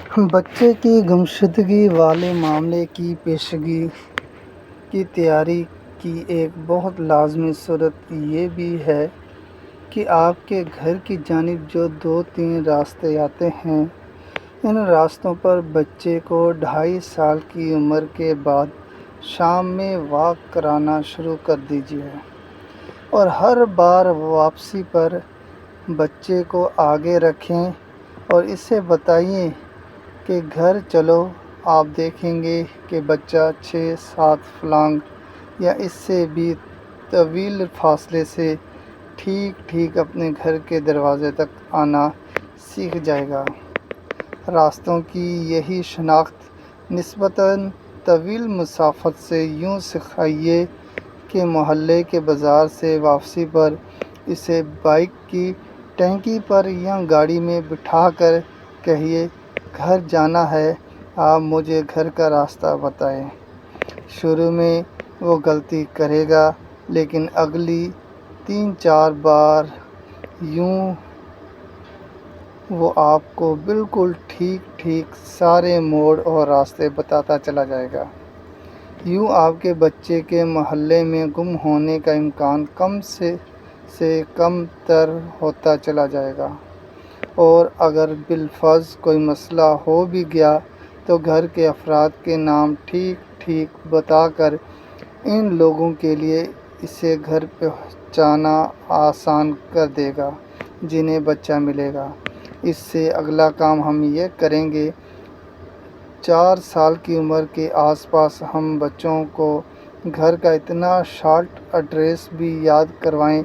بچے کی گمشدگی والے معاملے کی پیشگی کی تیاری کی ایک بہت لازمی صورت یہ بھی ہے کہ آپ کے گھر کی جانب جو 2-3 راستے آتے ہیں، ان راستوں پر بچے کو 2.5 سال کی عمر کے بعد شام میں واک کرانا شروع کر دیجیے، اور ہر بار واپسی پر بچے کو آگے رکھیں اور اسے بتائیں کہ گھر چلو، آپ دیکھیں گے کہ بچہ 6-7 فلانگ یا اس سے بھی طویل فاصلے سے ٹھیک اپنے گھر کے دروازے تک آنا سیکھ جائے گا۔ راستوں کی یہی شناخت نسبتاً طویل مسافت سے یوں سکھائیے کہ محلے کے بازار سے واپسی پر اسے بائیک کی ٹینکی پر یا گاڑی میں بٹھا کر کہیے، گھر جانا ہے، آپ مجھے گھر کا راستہ بتائیں۔ شروع میں وہ غلطی کرے گا، لیکن اگلی 3-4 بار یوں وہ آپ کو بالکل ٹھیک سارے موڑ اور راستے بتاتا چلا جائے گا۔ یوں آپ کے بچے کے محلے میں گم ہونے کا امکان کم سے کم تر ہوتا چلا جائے گا، اور اگر بالفرض کوئی مسئلہ ہو بھی گیا تو گھر کے افراد کے نام ٹھیک بتا کر ان لوگوں کے لیے اسے گھر پہنچانا آسان کر دے گا جنہیں بچہ ملے گا۔ اس سے اگلا کام ہم یہ کریں گے، 4 سال کی عمر کے آس پاس ہم بچوں کو گھر کا اتنا شارٹ ایڈریس بھی یاد کروائیں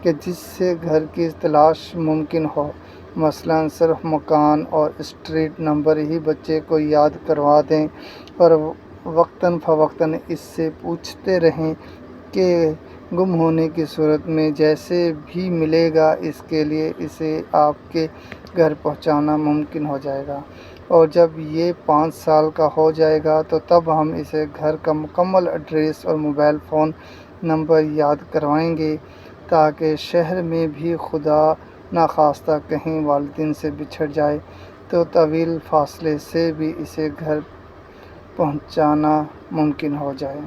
کہ جس سے گھر کی تلاش ممکن ہو۔ مثلاً صرف مکان اور اسٹریٹ نمبر ہی بچے کو یاد کروا دیں اور وقتاً فوقتاً اس سے پوچھتے رہیں کہ گم ہونے کی صورت میں جیسے بھی ملے گا اس کے لیے اسے آپ کے گھر پہنچانا ممکن ہو جائے گا، اور جب یہ 5 سال کا ہو جائے گا تو تب ہم اسے گھر کا مکمل ایڈریس اور موبائل فون نمبر یاد کروائیں گے، تاکہ شہر میں بھی خدا نخواستہ کہیں والدین سے بچھڑ جائے تو طویل فاصلے سے بھی اسے گھر پہنچانا ممکن ہو جائے۔